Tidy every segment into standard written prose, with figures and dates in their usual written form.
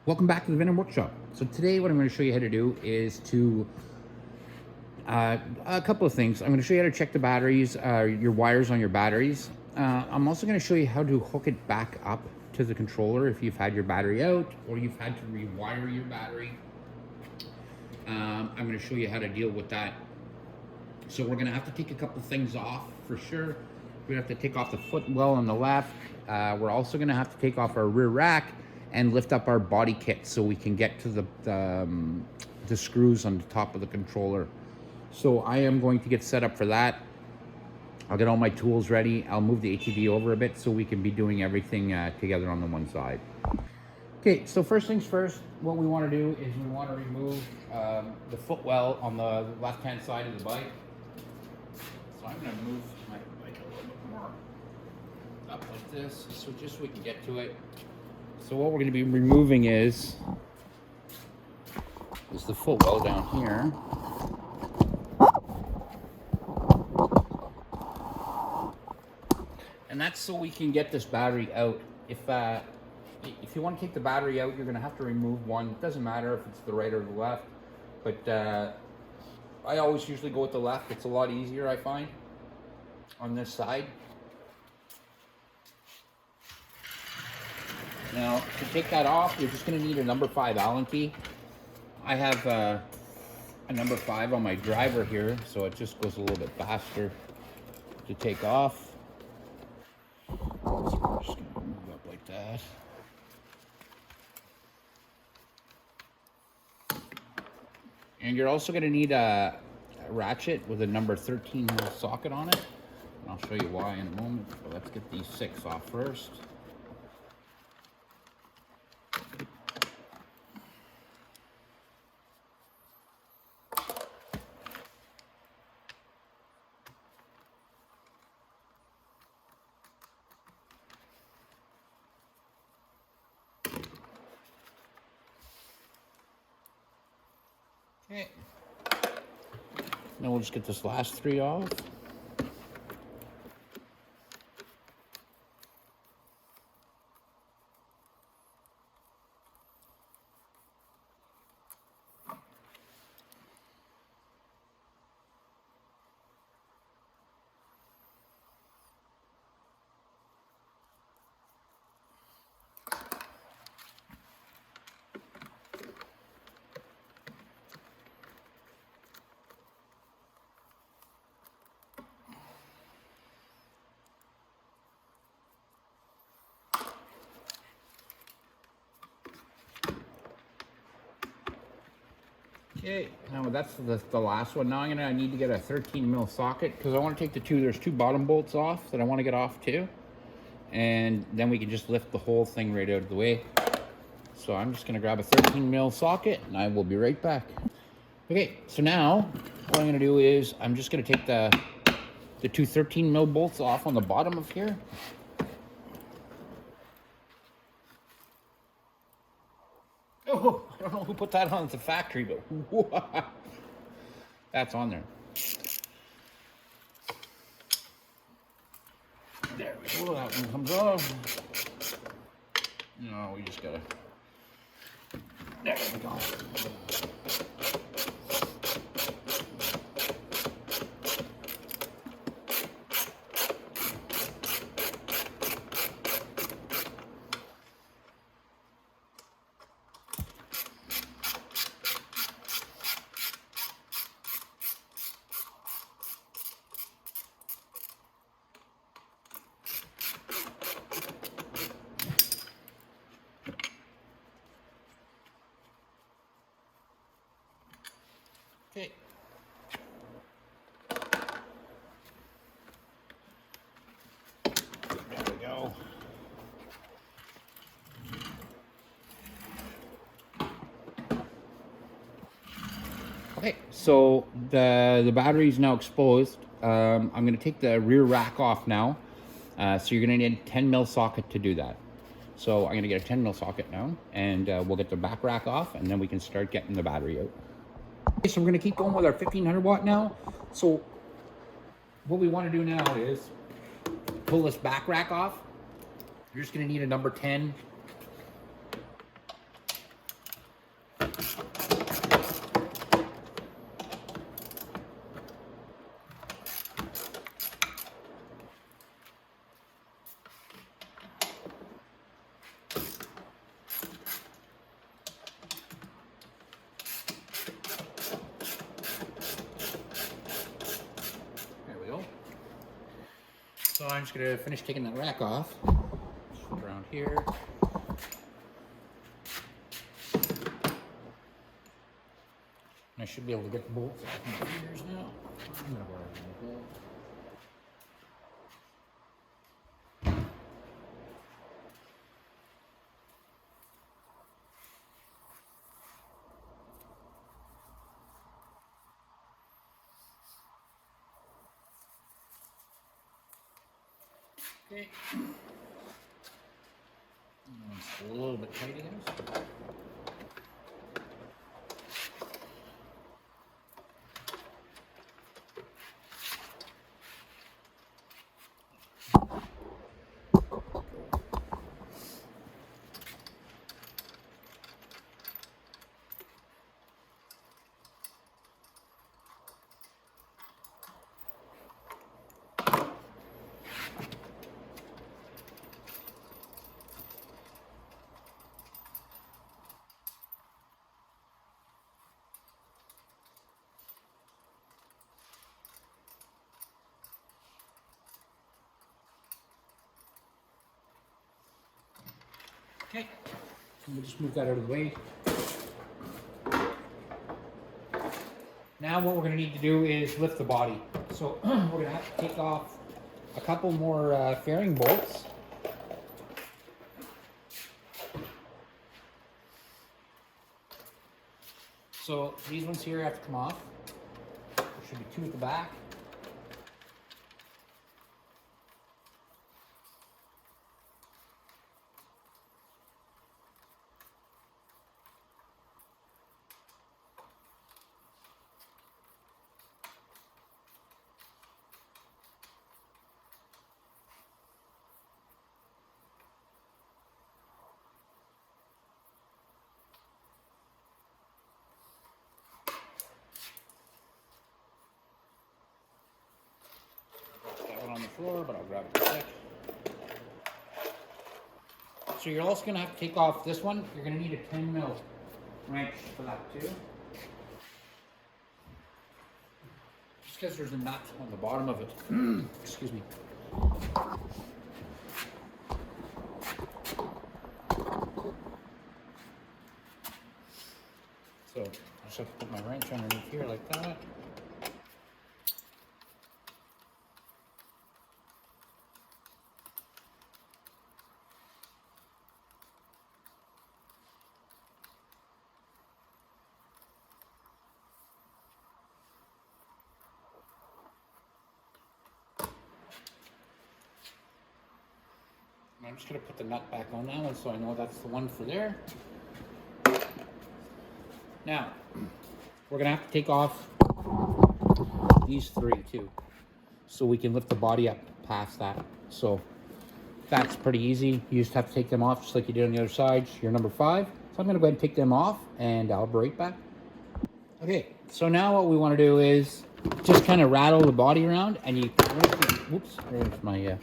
Welcome back to the Venom Workshop. So today what I'm going to show you how to do is a couple of things. I'm going to show you how to check the batteries, your wires on your batteries. I'm also going to show you how to hook it back up to the controller if you've had your battery out or you've had to rewire your battery. I'm going to show you how to deal with that. So we're going to have to take a couple things off for sure. We're going to have to take off the footwell on the left. We're also going to have to take off our rear rack and lift up our body kit so we can get to the screws on the top of the controller. So I am going to get set up for that. I'll get all my tools ready. I'll move the ATV over a bit so we can be doing everything together on the one side. Okay, so first things first, what we want to do is we want to remove the footwell on the left-hand side of the bike. So I'm going to move my bike a little bit more up like this, so just so we can get to it. So what we're going to be removing is the footwell down here. And that's so we can get this battery out. If you want to take the battery out, you're going to have to remove one. It doesn't matter if it's the right or the left, but I always usually go with the left. It's a lot easier, I find, on this side. Now, to take that off, you're just going to need a number 5 Allen key. I have a number 5 on my driver here, so it just goes a little bit faster to take off. So we're just going to move up like that. And you're also going to need a ratchet with a number 13 socket on it. And I'll show you why in a moment, but let's get these 6 off first. Okay. Now we'll just get this last 3 off. Okay, now that's the last one. Now I need to get a 13 mil socket because I want to take there's 2 bottom bolts off that I want to get off too. And then we can just lift the whole thing right out of the way. So I'm just going to grab a 13 mil socket and I will be right back. Okay, so now what I'm going to do is I'm just going to take the 2 13 mil bolts off on the bottom of here. Oh, I don't know who put that on at the factory, but that's on there. There we go, that one comes off. No, we just gotta, there we go. Okay. There we go. Okay, so the battery is now exposed. I'm going to take the rear rack off now. So you're going to need a 10 mil socket to do that. So I'm going to get a 10 mil socket now, and we'll get the back rack off, and then we can start getting the battery out. Okay, so we're going to keep going with our 1500 watt now. So what we want to do now is pull this back rack off. You're just going to need a number 10 So I'm just going to finish taking that rack off. Just around here. And I should be able to get the bolts off my fingers now. I'm going to borrow the bolt. Okay. It's a little bit tight, I guess. Okay, we'll just move that out of the way. Now what we're going to need to do is lift the body. So we're going to have to take off a couple more fairing bolts. So these ones here have to come off. There should be two at the back. On the floor, but I'll grab it in a sec. So you're also going to have to take off this one. You're going to need a 10 mil wrench for that too. Just because there's a nut on the bottom of it. Excuse me. So I just have to put my wrench underneath here like that. I'm just going to put the nut back on that one so I know that's the one for there. Now, we're going to have to take off these three too, so we can lift the body up past that. So that's pretty easy. You just have to take them off just like you did on the other side. You're number 5. So I'm going to go ahead and take them off and I'll be right back. Okay, so now what we want to do is just kind of rattle the body around and you, whoops, there's my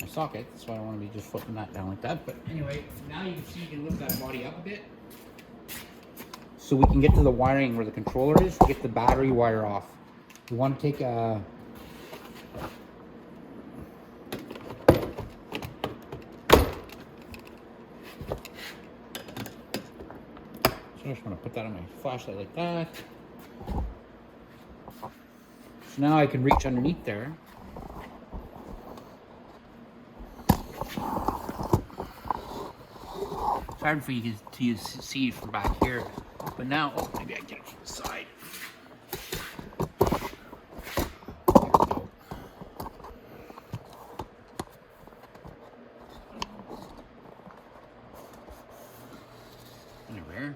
socket, so I don't want to be just flipping that down like that. But anyway, now you can see you can lift that body up a bit so we can get to the wiring where the controller is, get the battery wire off. We want to take a so I just want to put that on my flashlight like that. So now I can reach underneath there. It's hard for you to see from back here, but now, oh, maybe I can get it from the side. There we go. There.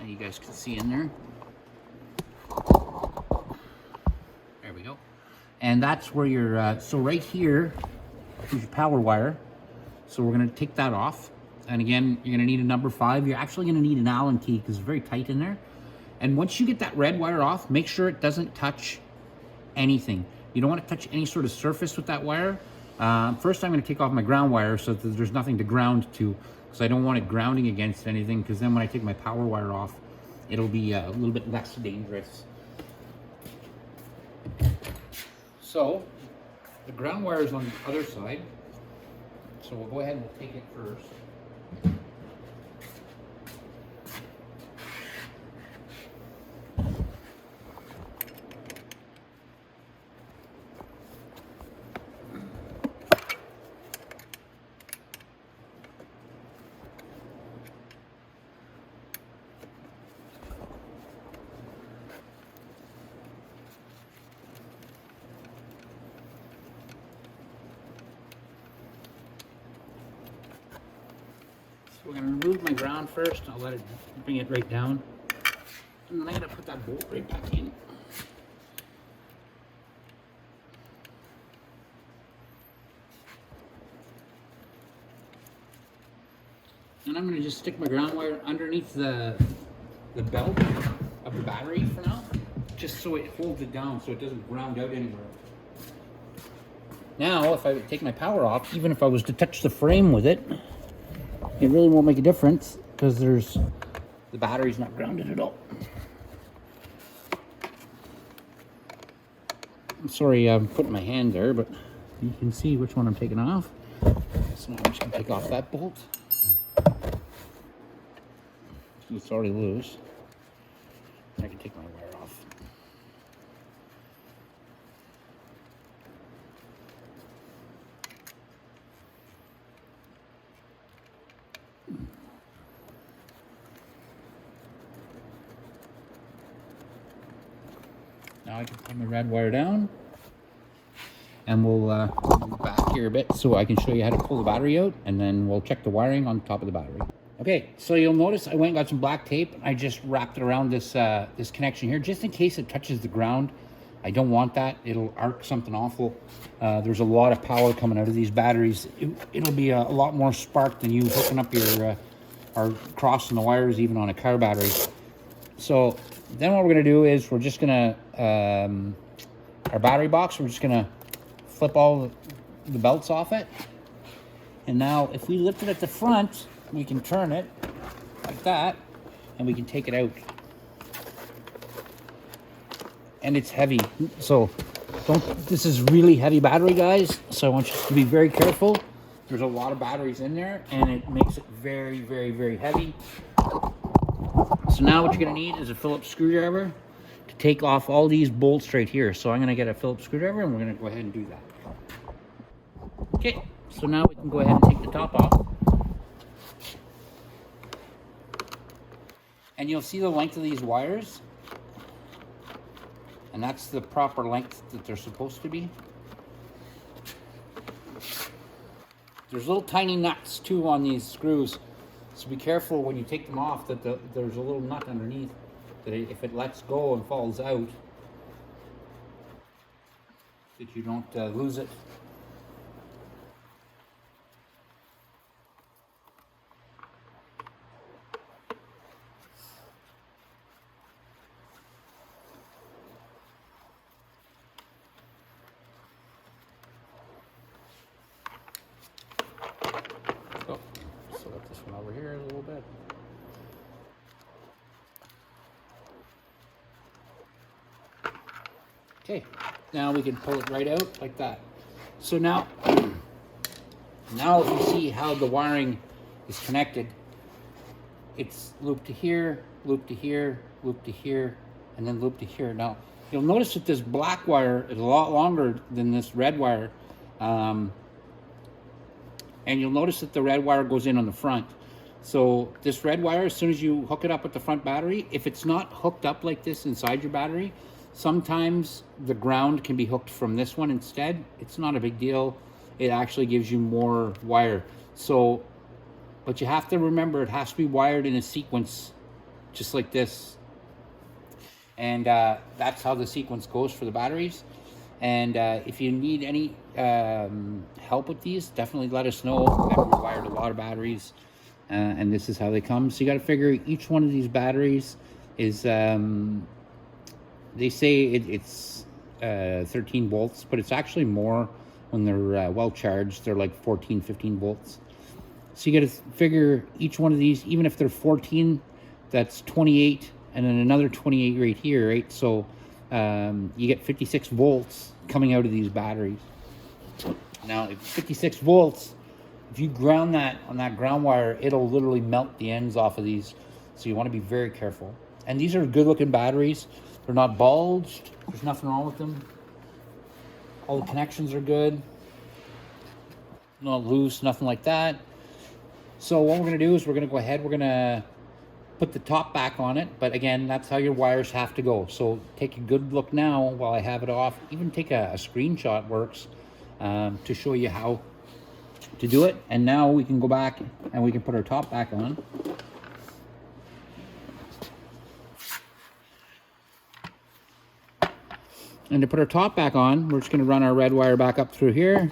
And you guys can see in there. There we go. And that's where your, so right here is your power wire. So we're going to take that off. And again, you're gonna need a number 5. You're actually gonna need an Allen key because it's very tight in there. And once you get that red wire off, make sure it doesn't touch anything. You don't want to touch any sort of surface with that wire. First, I'm going to take off my ground wire so that there's nothing to ground to, because I don't want it grounding against anything, because then when I take my power wire off, it'll be a little bit less dangerous. So, the ground wire is on the other side, so we'll go ahead and we'll take it first. So we're going to remove my ground first. I'll let it bring it right down. And then I'm going to put that bolt right back in. And I'm going to just stick my ground wire underneath the belt of the battery for now, just so it holds it down so it doesn't ground out anywhere. Now, if I take my power off, even if I was to touch the frame with it, it really won't make a difference because the battery's not grounded at all. I'm sorry I'm putting my hand there, but you can see which one I'm taking off. So now I'm just going to take off that bolt. It's already loose. I can take my wire off. Now I can put my red wire down, and we'll move back here a bit so I can show you how to pull the battery out, and then we'll check the wiring on top of the battery. Okay, so you'll notice I went and got some black tape. I just wrapped it around this this connection here, just in case it touches the ground. I don't want that. It'll arc something awful. There's a lot of power coming out of these batteries. It'll be a lot more spark than you hooking up your or crossing the wires even on a car battery. So then what we're gonna do is we're just gonna our battery box, we're just gonna flip all the belts off it. And now if we lift it at the front, we can turn it like that and we can take it out. And it's heavy, so this is really heavy battery, guys, so I want you to be very careful. There's a lot of batteries in there and it makes it very, very, very heavy. So now what you're gonna need is a Phillips screwdriver to take off all these bolts right here. So I'm gonna get a Phillips screwdriver and we're gonna go ahead and do that. Okay, so now we can go ahead and take the top off. And you'll see the length of these wires. And that's the proper length that they're supposed to be. There's little tiny nuts too on these screws. So be careful when you take them off that there's a little nut underneath that if it lets go and falls out, that you don't lose it. Select this one over here a little bit. Okay, now we can pull it right out like that. So now if you see how the wiring is connected, it's loop to here, loop to here, loop to here, and then loop to here. Now, you'll notice that this black wire is a lot longer than this red wire. And you'll notice that the red wire goes in on the front. So this red wire, as soon as you hook it up with the front battery, if it's not hooked up like this inside your battery, sometimes the ground can be hooked from this one instead. It's not a big deal. It actually gives you more wire. So, but you have to remember it has to be wired in a sequence, just like this. And that's how the sequence goes for the batteries. And if you need any help with these, definitely let us know. We've wired a lot of batteries. and this is how they come. So you got to figure each one of these batteries is, they say it's 13 volts, but it's actually more when they're well charged. They're like 14, 15 volts. So you got to figure each one of these, even if they're 14, that's 28, and then another 28 right here, right? So you get 56 volts coming out of these batteries. Now, if 56 volts, if you ground that on that ground wire, it'll literally melt the ends off of these. So you want to be very careful. And these are good looking batteries. They're not bulged. There's nothing wrong with them. All the connections are good. Not loose, nothing like that. So what we're going to do is we're going to go ahead, we're going to put the top back on it. But again, that's how your wires have to go. So take a good look now while I have it off. Even take a screenshot works to show you how to do it. And now we can go back and we can put our top back on. And to put our top back on, we're just going to run our red wire back up through here.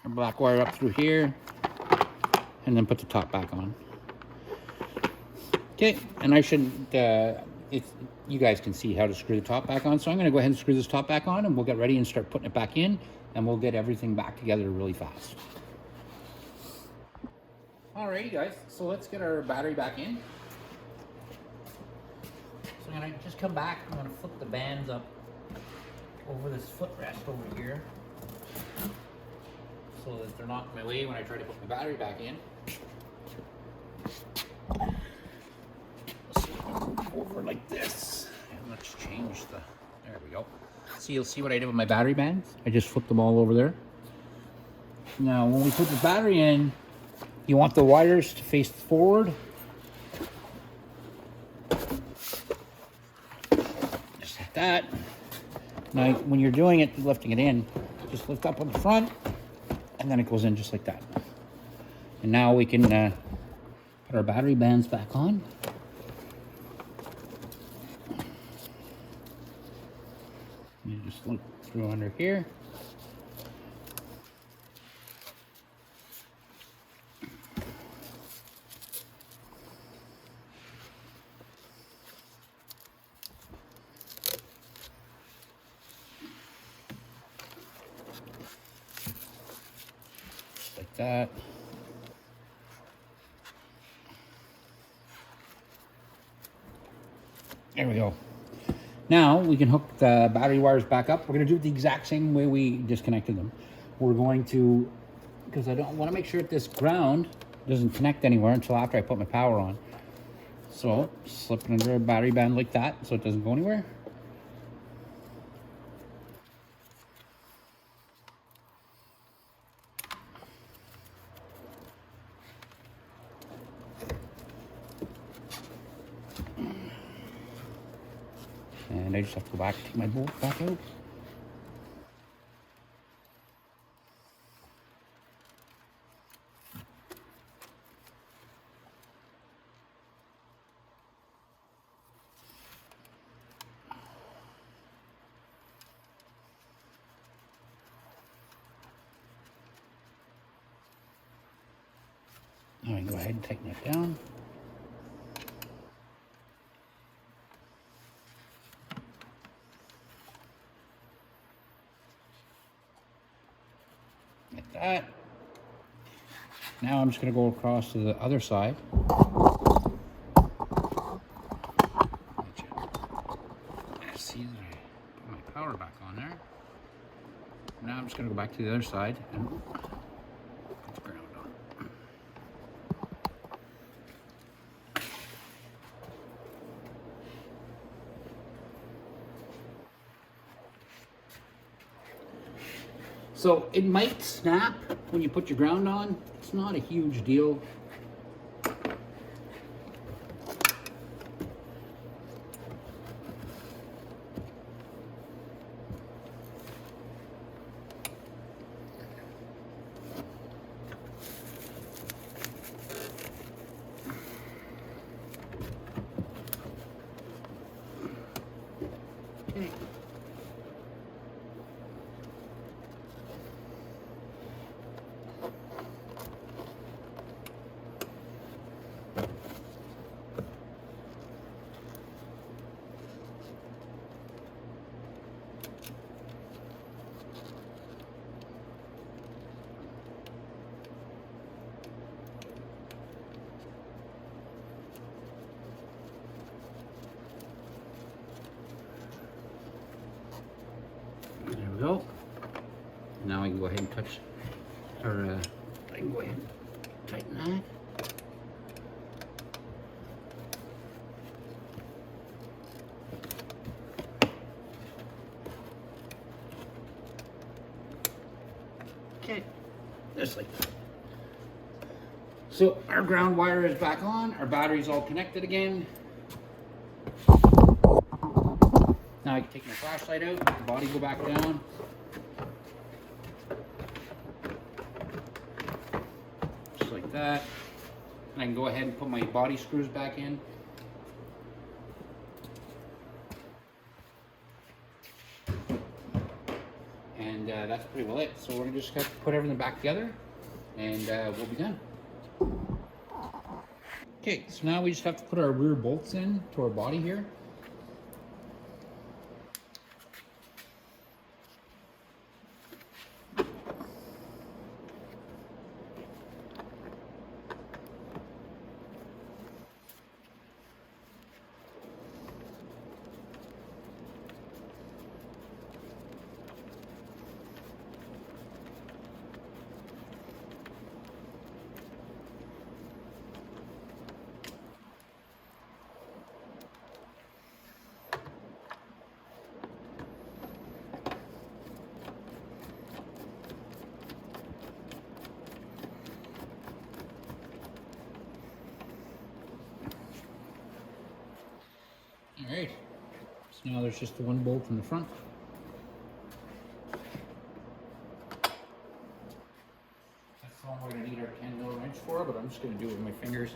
Our black wire up through here. And then put the top back on. Okay, and I shouldn't, you guys can see how to screw the top back on. So I'm going to go ahead and screw this top back on, and we'll get ready and start putting it back in, and we'll get everything back together really fast. Alrighty guys, so let's get our battery back in. So I'm going to just come back, I'm going to flip the bands up over this footrest over here so that they're not in my way when I try to put my battery back in. Over like this, and let's change the, there we go. So you'll see what I did with my battery bands. I just flipped them all over there. Now when we put the battery in, you want the wires to face forward. Just like that. Now when you're doing it, lifting it in, just lift up on the front, and then it goes in just like that. And now we can put our battery bands back on. You just look through under here. Just like that. There we go. Now we can hook the battery wires back up. We're going to do it the exact same way we disconnected them. We're going to, because I don't want to make sure that this ground doesn't connect anywhere until after I put my power on. So slip it under a battery band like that so it doesn't go anywhere. And I just have to go back and take my bolt back out. Now I can go ahead and tighten it down. Like that. Now I'm just going to go across to the other side. See that I put my power back on there. Now I'm just going to go back to the other side and put the ground on. So it might snap when you put your ground on. It's not a huge deal. Okay. we go. Now I can go ahead and touch, or I can go ahead and tighten that. Okay, just like that. So our ground wire is back on, our battery's all connected again. Now I can take my flashlight out, the body go back down. Just like that. And I can go ahead and put my body screws back in. And that's pretty well it. So we're gonna just have to put everything back together and we'll be done. Okay, so now we just have to put our rear bolts in to our body here. All right, so now there's just the one bolt in the front. That's all we're gonna need our 10mm wrench for, but I'm just gonna do it with my fingers.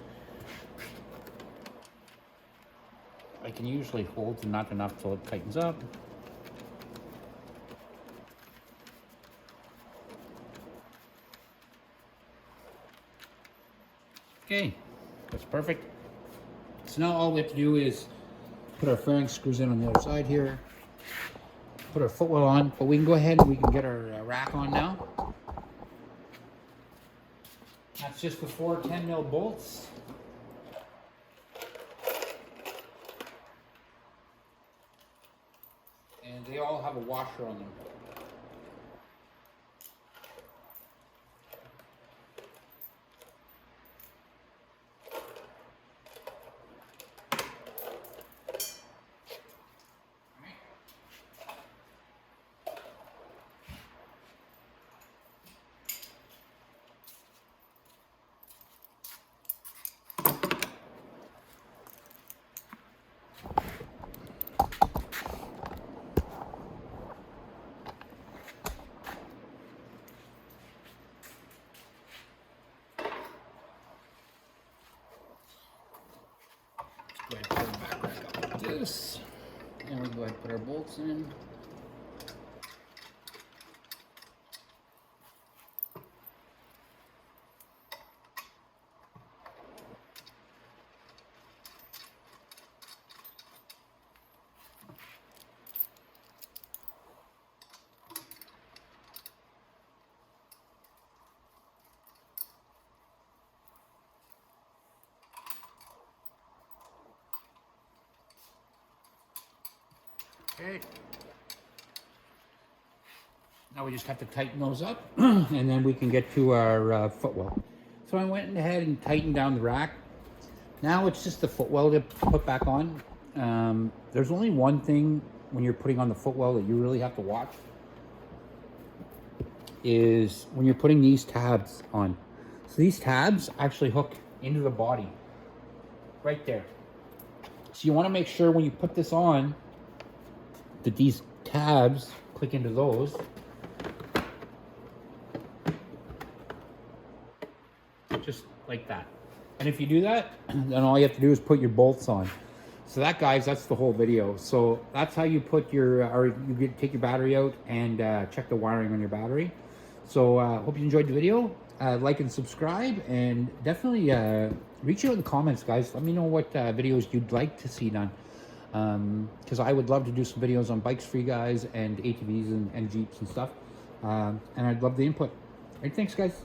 I can usually hold the nut enough till it tightens up. Okay, that's perfect. So now all we have to do is put our fairing screws in on the other side here, put our footwell on, but we can go ahead and we can get our rack on now. That's just the 4 10mm bolts. And they all have a washer on them. Go ahead and put it back right up like this. And we go ahead and put our bolts in. Okay. Now we just have to tighten those up and then we can get to our footwell. So I went ahead and tightened down the rack. Now it's just the footwell to put back on. There's only one thing when you're putting on the footwell that you really have to watch, is when you're putting these tabs on. So these tabs actually hook into the body right there. So you want to make sure when you put this on that these tabs click into those. Just like that. And if you do that, then all you have to do is put your bolts on. So that, guys, that's the whole video. So that's how you put your, take your battery out and check the wiring on your battery. So hope you enjoyed the video. Like and subscribe, and definitely reach out in the comments, guys. Let me know what videos you'd like to see done. Because I would love to do some videos on bikes for you guys, and ATVs and Jeeps and stuff. And I'd love the input. All right, thanks, guys.